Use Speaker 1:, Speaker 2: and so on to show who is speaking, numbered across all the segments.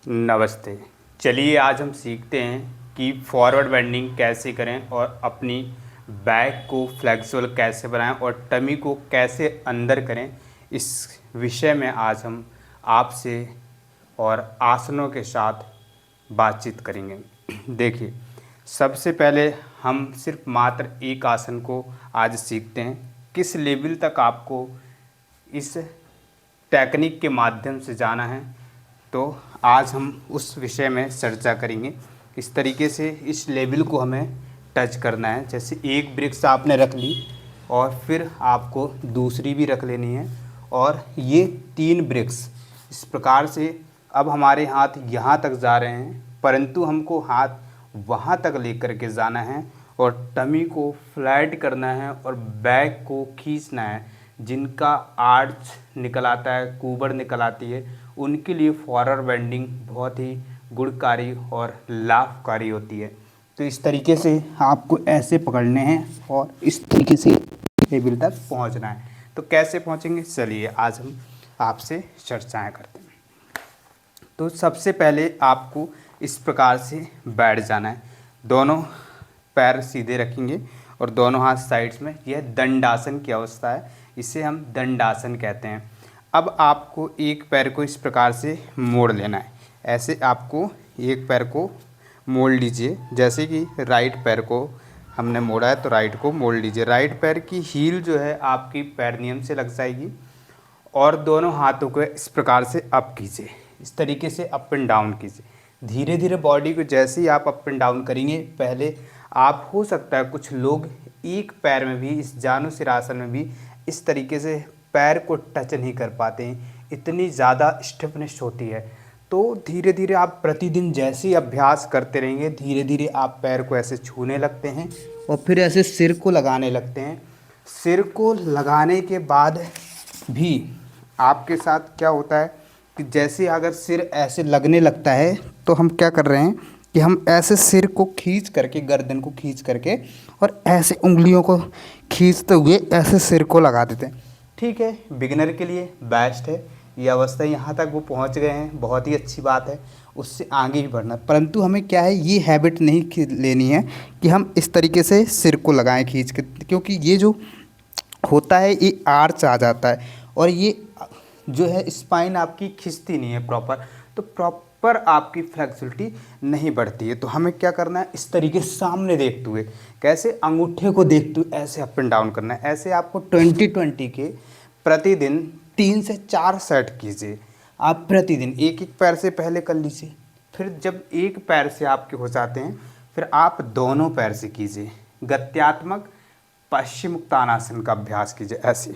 Speaker 1: नमस्ते। चलिए आज हम सीखते हैं कि फॉरवर्ड बेंडिंग कैसे करें और अपनी बैक को फ्लेक्सिबल कैसे बनाएं और टमी को कैसे अंदर करें। इस विषय में आज हम आपसे और आसनों के साथ बातचीत करेंगे। देखिए, सबसे पहले हम सिर्फ मात्र एक आसन को आज सीखते हैं। किस लेवल तक आपको इस टेक्निक के माध्यम से जाना है, तो आज हम उस विषय में चर्चा करेंगे। इस तरीके से इस लेवल को हमें टच करना है। जैसे एक ब्रिक्स आपने रख ली और फिर आपको दूसरी भी रख लेनी है और ये 3 ब्रिक्स इस प्रकार से। अब हमारे हाथ यहाँ तक जा रहे हैं, परंतु हमको हाथ वहाँ तक लेकर के जाना है और टमी को फ्लैट करना है और बैक को खींचना है। जिनका आर्च निकल आता है, कुबर निकल आती है, उनके लिए फॉरवर्ड बेंडिंग बहुत ही गुणकारी और लाभकारी होती है। तो इस तरीके से आपको ऐसे पकड़ने हैं और इस तरीके से लेवल तक पहुंचना है। तो कैसे पहुंचेंगे, चलिए आज हम आपसे चर्चाएं करते हैं। तो सबसे पहले आपको इस प्रकार से बैठ जाना है। दोनों पैर सीधे रखेंगे और दोनों हाथ साइड्स में। यह दंडासन की अवस्था है, इसे हम दंडासन कहते हैं। अब आपको एक पैर को इस प्रकार से मोड़ लेना है। ऐसे आपको एक पैर को मोड़ लीजिए। जैसे कि राइट पैर को हमने मोड़ा है तो राइट को मोड़ लीजिए। राइट पैर की हील जो है आपकी पेरिनियम से लग जाएगी और दोनों हाथों को इस प्रकार से अप कीजिए। इस तरीके से अप एंड डाउन कीजिए। धीरे धीरे बॉडी को जैसे ही आप अप एंड डाउन करेंगे, पहले आप हो सकता है कुछ लोग एक पैर में भी, इस जानुशिरासन में भी इस तरीके से पैर को टच नहीं कर पाते हैं, इतनी ज़्यादा स्टिफनेस होती है। तो धीरे धीरे आप प्रतिदिन जैसे ही अभ्यास करते रहेंगे, धीरे धीरे आप पैर को ऐसे छूने लगते हैं और फिर ऐसे सिर को लगाने लगते हैं। सिर को लगाने के बाद भी आपके साथ क्या होता है कि जैसे अगर सिर ऐसे लगने लगता है तो हम क्या कर रहे हैं कि हम ऐसे सिर को खींच करके, गर्दन को खींच करके और ऐसे उंगलियों को खींचते हुए ऐसे सिर को लगा देते हैं। ठीक है, बिगिनर के लिए बेस्ट है ये अवस्था। यहाँ तक वो पहुँच गए हैं, बहुत ही अच्छी बात है। उससे आगे भी बढ़ना, परंतु हमें क्या है, ये हैबिट नहीं लेनी है कि हम इस तरीके से सिर को लगाएं खींच के, क्योंकि ये जो होता है ये आर्च आ जाता है और ये जो है स्पाइन आपकी खिंचती नहीं है प्रॉपर, तो प्रॉपर आपकी फ्लेक्सिबिलिटी नहीं बढ़ती है। तो हमें क्या करना है, इस तरीके से सामने देखते हुए, कैसे अंगूठे को देखते हुए ऐसे अप एंड डाउन करना है। ऐसे आपको 20-20 के प्रतिदिन 3 से 4 सेट कीजिए। आप प्रतिदिन एक एक पैर से पहले कर लीजिए, फिर जब एक पैर से आपके हो जाते हैं फिर आप दोनों पैर से कीजिए। गत्यात्मक पश्चिम उत्तानासन का अभ्यास कीजिए ऐसे,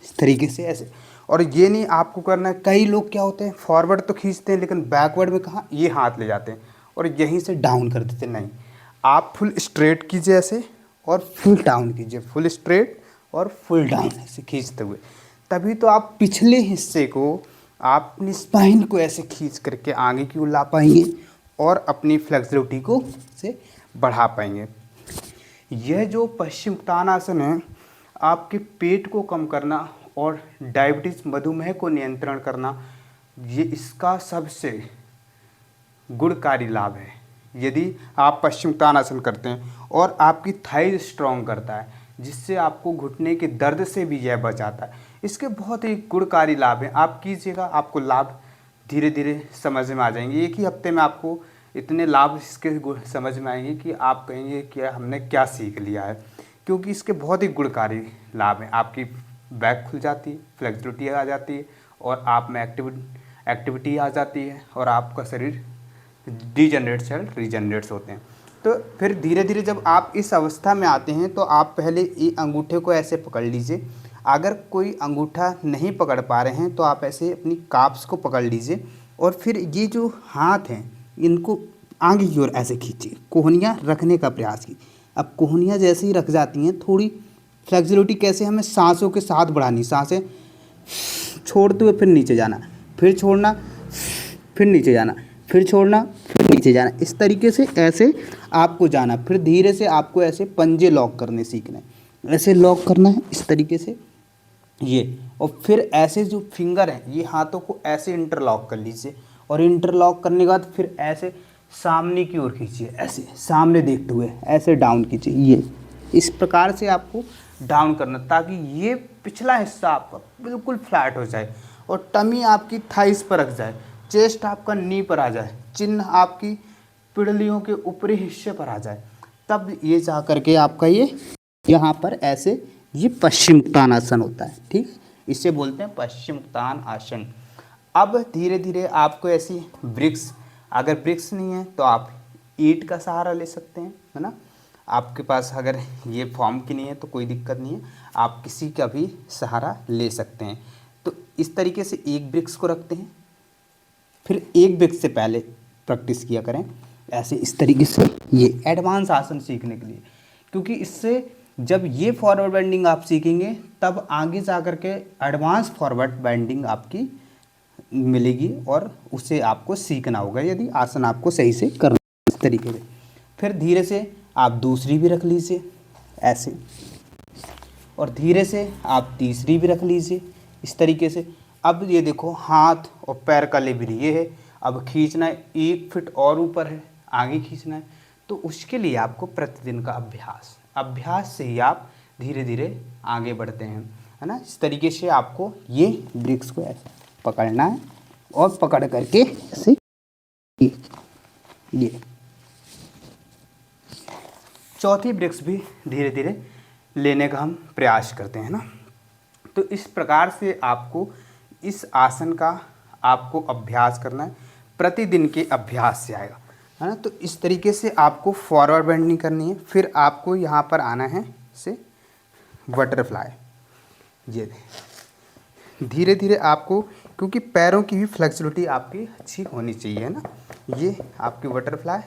Speaker 1: इस तरीके से ऐसे। और ये नहीं आपको करना है, कई लोग क्या होते हैं फॉरवर्ड तो खींचते हैं लेकिन बैकवर्ड में कहाँ ये हाथ ले जाते हैं और यहीं से डाउन कर देते हैं। नहीं, आप फुल स्ट्रेट कीजिए ऐसे और फुल डाउन कीजिए, फुल स्ट्रेट और फुल डाउन ऐसे खींचते हुए। तभी तो आप पिछले हिस्से को, आप अपनी स्पाइन को ऐसे खींच करके आगे की ओर ला पाएंगे और अपनी फ्लेक्सिबिलिटी को से बढ़ा पाएंगे। यह जो पश्चिम उत्तानासन है, आपके पेट को कम करना और डायबिटीज़, मधुमेह को नियंत्रण करना, ये इसका सबसे गुणकारी लाभ है। यदि आप पश्चिम उत्तानासन करते हैं और आपकी थाई स्ट्रॉन्ग करता है, जिससे आपको घुटने के दर्द से भी यह बचाता है। इसके बहुत ही गुणकारी लाभ हैं, आप कीजिएगा, आपको लाभ धीरे धीरे समझ में आ जाएंगे। एक ही हफ्ते में आपको इतने लाभ इसके समझ में आएंगे कि आप कहेंगे कि हमने क्या सीख लिया है, क्योंकि इसके बहुत ही गुणकारी लाभ हैं। आपकी बैक खुल जाती है, फ्लेक्सिबिलिटी आ जाती है और आप में एक्टिविटी आ जाती है और आपका शरीर डिजनरेट सेल रीजनरेट्स होते हैं। तो फिर धीरे धीरे जब आप इस अवस्था में आते हैं तो आप पहले ये अंगूठे को ऐसे पकड़ लीजिए। अगर कोई अंगूठा नहीं पकड़ पा रहे हैं तो आप ऐसे अपनी काप्स को पकड़ लीजिए और फिर ये जो हाथ हैं इनको आगे की ओर ऐसे खींचिए, कोहनियाँ रखने का प्रयास कीजिए। अब कोहनियाँ जैसे ही रख जाती हैं, थोड़ी फ्लेक्सिबिलिटी कैसे हमें सांसों के साथ बढ़ानी, सांसें छोड़ते हुए फिर नीचे जाना, फिर छोड़ना, फिर नीचे जाना, फिर छोड़ना, फिर नीचे जाना, इस तरीके से ऐसे आपको जाना। फिर धीरे से आपको ऐसे पंजे लॉक करने सीखना है, ऐसे लॉक करना है इस तरीके से ये, और फिर ऐसे जो फिंगर हैं ये हाथों को ऐसे इंटरलॉक कर लीजिए और इंटरलॉक करने के बाद फिर ऐसे सामने की ओर खींचिए, ऐसे सामने देखते हुए ऐसे डाउन कीजिए। ये इस प्रकार से आपको डाउन करना, ताकि ये पिछला हिस्सा आपका बिल्कुल फ्लैट हो जाए और टमी आपकी थाइस पर रख जाए, चेस्ट आपका नी पर आ जाए, चिन्ह आपकी पिड़लियों के ऊपरी हिस्से पर आ जाए। तब ये जा करके आपका ये यहाँ पर ऐसे ये पश्चिम उत्तानासन होता है। ठीक, इसे बोलते हैं पश्चिम उत्तान आसन। अब धीरे धीरे आपको ऐसी ब्रिक्स, अगर ब्रिक्स नहीं है तो आप ईंट का सहारा ले सकते हैं, है ना। आपके पास अगर ये फॉर्म की नहीं है तो कोई दिक्कत नहीं है, आप किसी का भी सहारा ले सकते हैं। तो इस तरीके से एक ब्रिक्स को रखते हैं, फिर एक ब्रिक्स से पहले प्रैक्टिस किया करें ऐसे इस तरीके से, ये एडवांस आसन सीखने के लिए। क्योंकि इससे जब ये फॉरवर्ड बेंडिंग आप सीखेंगे तब आगे जा कर के एडवांस फॉरवर्ड बेंडिंग आपकी मिलेगी और उसे आपको सीखना होगा यदि आसन आपको सही से करना है इस तरीके से। फिर धीरे से आप दूसरी भी रख लीजिए ऐसे, और धीरे से आप तीसरी भी रख लीजिए इस तरीके से। अब ये देखो हाथ और पैर का लेवल ये है, अब खींचना है 1 फीट और ऊपर है, आगे खींचना है। तो उसके लिए आपको प्रतिदिन का अभ्यास से ही आप धीरे धीरे आगे बढ़ते हैं, है ना। इस तरीके से आपको ये ब्रिक्स को ऐसे पकड़ना है और पकड़ करके ऐसे ये चौथी ब्रिक्स भी धीरे धीरे लेने का हम प्रयास करते हैं ना। तो इस प्रकार से आपको इस आसन का आपको अभ्यास करना है, प्रतिदिन के अभ्यास से आएगा, है ना। तो इस तरीके से आपको फॉरवर्ड बेंडिंग करनी है। फिर आपको यहाँ पर आना है से बटरफ्लाई, ये धीरे धीरे आपको, क्योंकि पैरों की भी फ्लेक्सिबिलिटी आपकी अच्छी होनी चाहिए, है ना। ये आपकी बटरफ्लाई,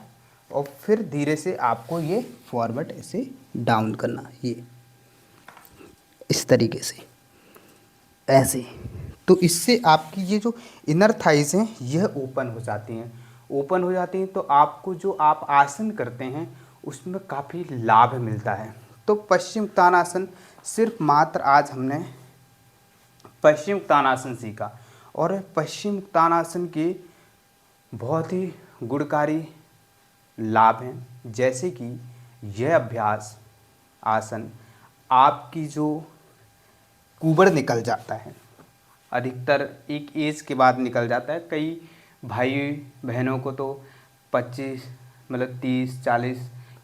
Speaker 1: और फिर धीरे से आपको ये फॉरवर्ड ऐसे डाउन करना, ये इस तरीके से ऐसे। तो इससे आपकी ये जो इनर थाइस हैं यह ओपन हो जाती हैं, तो आपको जो आप आसन करते हैं उसमें काफ़ी लाभ मिलता है। तो पश्चिम उत्तानासन सिर्फ मात्र आज हमने पश्चिम उत्तानासन सीखा, और पश्चिम उत्तानासन के बहुत ही गुणकारी लाभ हैं, जैसे कि यह अभ्यास आसन आपकी जो कुबड़ निकल जाता है, अधिकतर एक एज के बाद निकल जाता है। कई भाई बहनों को तो 25 मतलब 30-40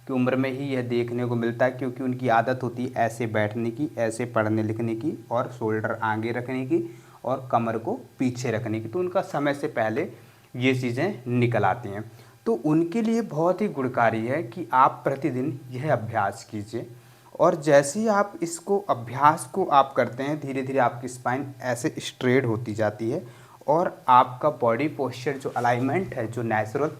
Speaker 1: की उम्र में ही यह देखने को मिलता है, क्योंकि उनकी आदत होती है ऐसे बैठने की, ऐसे पढ़ने लिखने की, और शोल्डर आगे रखने की और कमर को पीछे रखने की। तो उनका समय से पहले ये चीज़ें निकल आती हैं। तो उनके लिए बहुत ही गुणकारी है कि आप प्रतिदिन यह अभ्यास कीजिए, और जैसे ही आप इसको अभ्यास को आप करते हैं धीरे धीरे आपकी स्पाइन ऐसे स्ट्रेट होती जाती है, और आपका बॉडी पोस्चर जो अलाइनमेंट है, जो नेचुरल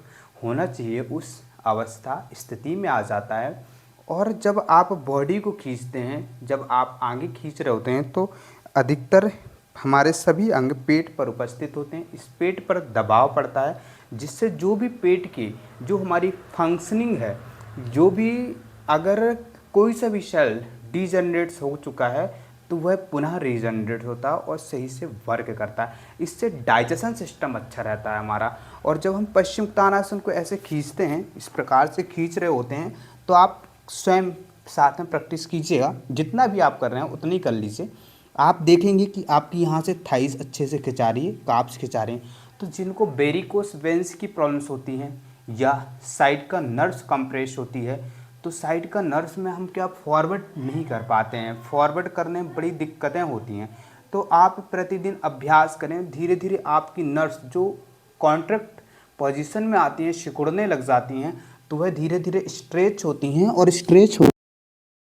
Speaker 1: होना चाहिए, उस अवस्था स्थिति में आ जाता है। और जब आप बॉडी को खींचते हैं, जब आप आगे खींच रहे होते हैं, तो अधिकतर हमारे सभी अंग पेट पर उपस्थित होते हैं। इस पेट पर दबाव पड़ता है, जिससे जो भी पेट की जो हमारी फंक्शनिंग है, जो भी अगर कोई सा भी सेल डीजनरेट हो चुका है तो वह पुनः रीजनरेट होता है और सही से वर्क करता है। इससे डाइजेशन सिस्टम अच्छा रहता है हमारा। और जब हम पश्चिम उत्तानासन को ऐसे खींचते हैं, इस प्रकार से खींच रहे होते हैं, तो आप स्वयं साथ में प्रैक्टिस कीजिएगा, जितना भी आप कर रहे हैं उतना ही कर लीजिए। आप देखेंगे कि आपकी यहाँ से थाइस अच्छे से खिंचा रही है, काप्स खिंचा रहे हैं। तो जिनको वेरिकोस वेन्स की प्रॉब्लम्स होती हैं या साइड का नर्व्स कंप्रेस होती है, तो साइड का नर्व्स में हम क्या फॉरवर्ड नहीं कर पाते हैं, फॉरवर्ड करने में बड़ी दिक्कतें होती हैं। तो आप प्रतिदिन अभ्यास करें, धीरे धीरे आपकी नर्व्स जो कॉन्ट्रैक्ट पोजीशन में आती हैं, सिकुड़ने लग जाती हैं, तो वह धीरे धीरे स्ट्रेच होती हैं, और स्ट्रेच हो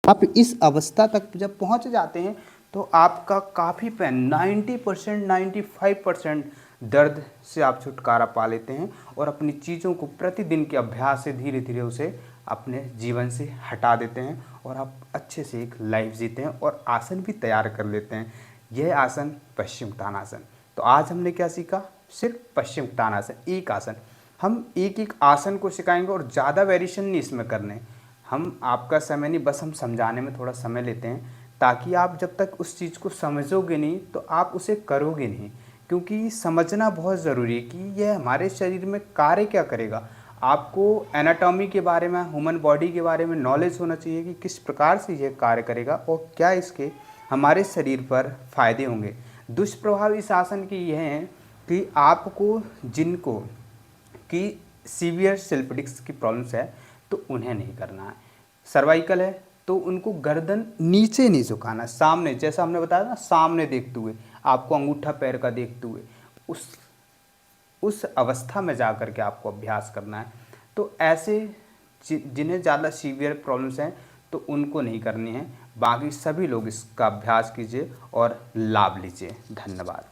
Speaker 1: आप इस अवस्था तक जब पहुंच जाते हैं तो आपका काफ़ी पेन 90% 95% दर्द से आप छुटकारा पा लेते हैं, और अपनी चीज़ों को प्रतिदिन के अभ्यास से धीरे धीरे उसे अपने जीवन से हटा देते हैं, और आप अच्छे से एक लाइफ जीते हैं और आसन भी तैयार कर लेते हैं। यह आसन पश्चिम उत्तानासन। तो आज हमने क्या सीखा? सिर्फ पश्चिम उत्तानासन, एक आसन। हम एक एक आसन को सिखाएंगे और ज़्यादा वेरिएशन नहीं इसमें करने। हम आपका समय नहीं, बस हम समझाने में थोड़ा समय लेते हैं, ताकि आप जब तक उस चीज़ को समझोगे नहीं तो आप उसे करोगे नहीं। क्योंकि समझना बहुत ज़रूरी है कि यह हमारे शरीर में कार्य क्या करेगा। आपको एनाटॉमी के बारे में, ह्यूमन बॉडी के बारे में नॉलेज होना चाहिए कि किस प्रकार से यह कार्य करेगा और क्या इसके हमारे शरीर पर फायदे होंगे। दुष्प्रभाव इस आसन के ये हैं कि आपको जिनको कि सीवियर सिल्फिडिक्स की प्रॉब्लम्स है तो उन्हें नहीं करना है। सर्वाइकल है तो उनको गर्दन नीचे नहीं झुकाना, सामने, जैसा हमने बताया ना, सामने देखते हुए, आपको अंगूठा पैर का देखते हुए उस अवस्था में जा कर के आपको अभ्यास करना है। तो ऐसे जिन्हें ज़्यादा सीवियर प्रॉब्लम्स हैं तो उनको नहीं करनी है। बाकी सभी लोग इसका अभ्यास कीजिए और लाभ लीजिए। धन्यवाद।